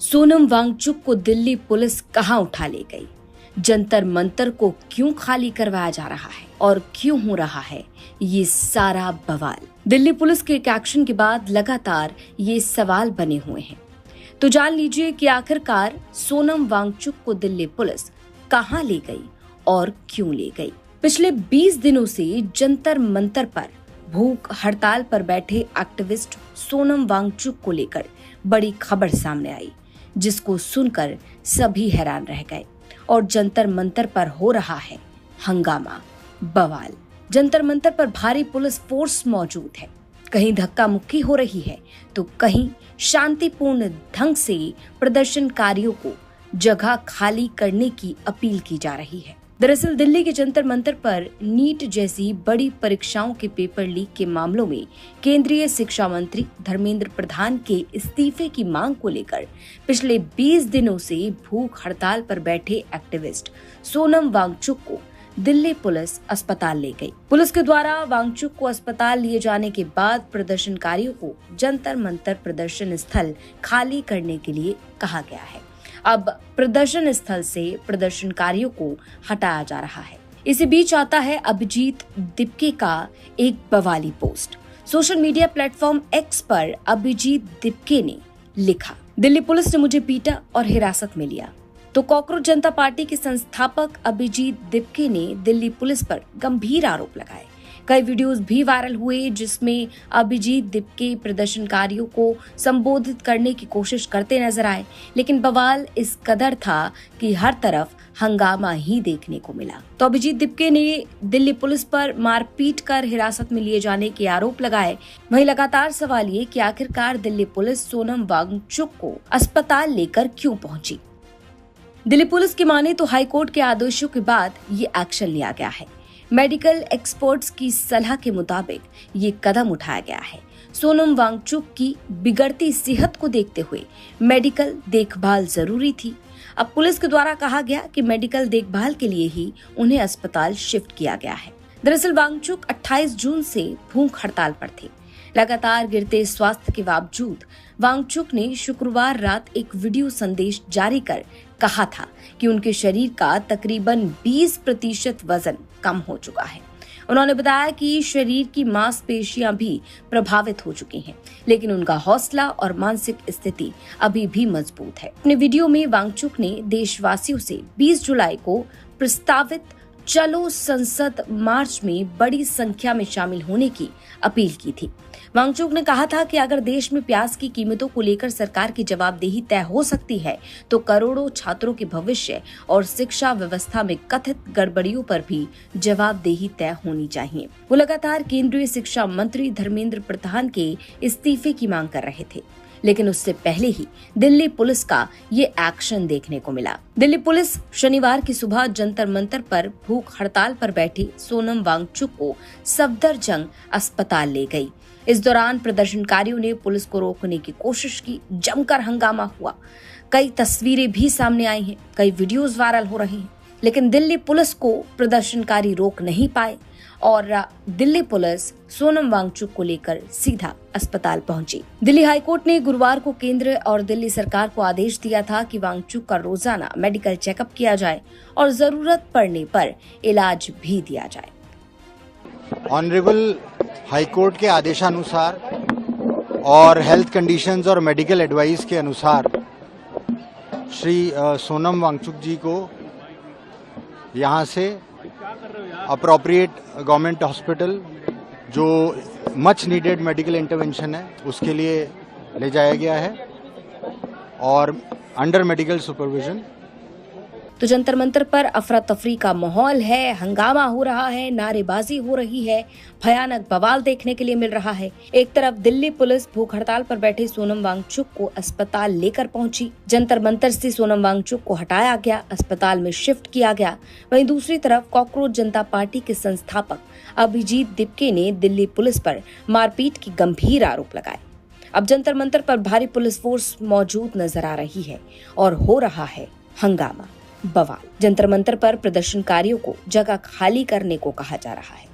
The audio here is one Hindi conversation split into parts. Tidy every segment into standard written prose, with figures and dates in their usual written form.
सोनम वांगचुक को दिल्ली पुलिस कहां उठा ले गई? जंतर मंतर को क्यों खाली करवाया जा रहा है और क्यों हो रहा है ये सारा बवाल? दिल्ली पुलिस के एक एक्शन के बाद लगातार ये सवाल बने हुए हैं। तो जान लीजिए कि आखिरकार सोनम वांगचुक को दिल्ली पुलिस कहां ले गई और क्यों ले गई। पिछले 20 दिनों से जंतर मंतर पर भूख हड़ताल पर बैठे एक्टिविस्ट सोनम वांगचुक को लेकर बड़ी खबर सामने आई, जिसको सुनकर सभी हैरान रह गए। और जंतर मंतर पर हो रहा है हंगामा, बवाल। जंतर मंतर पर भारी पुलिस फोर्स मौजूद है। कहीं धक्का मुक्की हो रही है तो कहीं शांतिपूर्ण ढंग से प्रदर्शनकारियों को जगह खाली करने की अपील की जा रही है। दरअसल दिल्ली के जंतर मंतर पर नीट जैसी बड़ी परीक्षाओं के पेपर लीक के मामलों में केंद्रीय शिक्षा मंत्री धर्मेंद्र प्रधान के इस्तीफे की मांग को लेकर पिछले 20 दिनों से भूख हड़ताल पर बैठे एक्टिविस्ट सोनम वांगचुक को दिल्ली पुलिस अस्पताल ले गई। पुलिस के द्वारा वांगचुक को अस्पताल लिए जाने के बाद प्रदर्शनकारियों को जंतर मंतर प्रदर्शन स्थल खाली करने के लिए कहा गया है। अब प्रदर्शन स्थल से प्रदर्शनकारियों को हटाया जा रहा है। इसी बीच आता है अभिजीत दिपके का एक बवाली post. Social media platform x पर अभिजीत दिपके ने लिखा, दिल्ली पुलिस ने मुझे पीटा और हिरासत में लिया। तो कॉकरोच जनता पार्टी के संस्थापक अभिजीत दिपके ने दिल्ली पुलिस पर गंभीर आरोप लगाए। कई वीडियोस भी वायरल हुए जिसमें अभिजीत दिपके प्रदर्शनकारियों को संबोधित करने की कोशिश करते नजर आए, लेकिन बवाल इस कदर था कि हर तरफ हंगामा ही देखने को मिला। तो अभिजीत दिपके ने दिल्ली पुलिस पर मारपीट कर हिरासत में लिए जाने के आरोप लगाए। वहीं लगातार सवाल ये कि आखिरकार दिल्ली पुलिस सोनम वांगचुक को अस्पताल लेकर क्यों पहुंची। दिल्ली पुलिस की माने तो हाईकोर्ट के आदेशों के बाद ये एक्शन लिया गया है। मेडिकल एक्सपर्ट्स की सलाह के मुताबिक ये कदम उठाया गया है। सोनम वांगचुक की बिगड़ती सेहत को देखते हुए मेडिकल देखभाल जरूरी थी। अब पुलिस के द्वारा कहा गया कि मेडिकल देखभाल के लिए ही उन्हें अस्पताल शिफ्ट किया गया है। दरअसल वांगचुक 28 जून से भूख हड़ताल पर थे। लगातार गिरते स्वास्थ्य के बावजूद वांगचुक ने शुक्रवार रात एक वीडियो संदेश जारी कर कहा था कि उनके शरीर का तकरीबन 20% वजन कम हो चुका है। उन्होंने बताया कि शरीर की मांसपेशियां भी प्रभावित हो चुकी हैं, लेकिन उनका हौसला और मानसिक स्थिति अभी भी मजबूत है। अपने वीडियो में वांगचुक ने देशवासियों से 20 जुलाई को प्रस्तावित चलो संसद मार्च में बड़ी संख्या में शामिल होने की अपील की थी। वांगचुक ने कहा था कि अगर देश में प्याज की कीमतों को लेकर सरकार की जवाबदेही तय हो सकती है तो करोड़ों छात्रों के भविष्य और शिक्षा व्यवस्था में कथित गड़बड़ियों पर भी जवाबदेही तय होनी चाहिए। वो लगातार केंद्रीय शिक्षा मंत्री धर्मेंद्र प्रधान के इस्तीफे की मांग कर रहे थे, लेकिन उससे पहले ही दिल्ली पुलिस का ये एक्शन देखने को मिला। दिल्ली पुलिस शनिवार की सुबह जंतर मंतर पर भूख हड़ताल पर बैठी सोनम वांगचुक को सफदरजंग अस्पताल ले गई। इस दौरान प्रदर्शनकारियों ने पुलिस को रोकने की कोशिश की, जमकर हंगामा हुआ। कई तस्वीरें भी सामने आई हैं, कई वीडियोस वायरल हो रही हैं, लेकिन दिल्ली पुलिस को प्रदर्शनकारी रोक नहीं पाए और दिल्ली पुलिस सोनम वांगचुक को लेकर सीधा अस्पताल पहुंची। दिल्ली हाईकोर्ट ने गुरुवार को केंद्र और दिल्ली सरकार को आदेश दिया था कि वांगचुक का रोजाना मेडिकल चेकअप किया जाए और जरूरत पड़ने पर इलाज भी दिया जाए। ऑनरेबल हाईकोर्ट के आदेशानुसार और हेल्थ कंडीशंस और मेडिकल एडवाइस के अनुसार श्री सोनम वांगचुक जी को यहाँ से अप्रोप्रिएट गवर्नमेंट हॉस्पिटल जो मच नीडेड मेडिकल इंटरवेंशन है उसके लिए ले जाया गया है और अंडर मेडिकल सुपरविजन। तो जंतर मंतर पर अफरा तफरी का माहौल है, हंगामा हो रहा है, नारेबाजी हो रही है, भयानक बवाल देखने के लिए मिल रहा है। एक तरफ दिल्ली पुलिस भूख हड़ताल पर बैठे सोनम वांगचुक को अस्पताल लेकर पहुंची, जंतर मंतर से सोनम वांगचुक को हटाया गया, अस्पताल में शिफ्ट किया गया। वहीं दूसरी तरफ कॉकरोच जनता पार्टी के संस्थापक अभिजीत दिपके ने दिल्ली पुलिस पर मारपीट की गंभीर आरोप लगाए। अब जंतर मंतर पर भारी पुलिस फोर्स मौजूद नजर आ रही है और हो रहा है हंगामा, बवाल। जंतर मंतर पर प्रदर्शनकारियों को जगह खाली करने को कहा जा रहा है।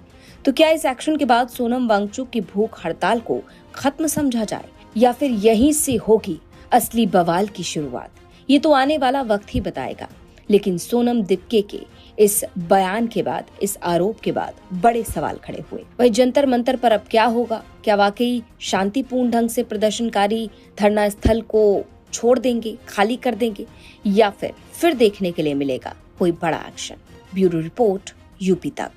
तो क्या इस एक्शन के बाद सोनम वांगचुक की भूख हड़ताल को खत्म समझा जाए या फिर यहीं से होगी असली बवाल की शुरुआत? ये तो आने वाला वक्त ही बताएगा। लेकिन सोनम दिप्के के इस बयान के बाद, इस आरोप के बाद बड़े सवाल खड़े हुए। वही जंतर मंतर पर अब क्या होगा? क्या वाकई शांतिपूर्ण ढंग से प्रदर्शनकारी धरना स्थल को छोड़ देंगे, खाली कर देंगे, या फिर देखने के लिए मिलेगा कोई बड़ा एक्शन? ब्यूरो रिपोर्ट, यूपी तक।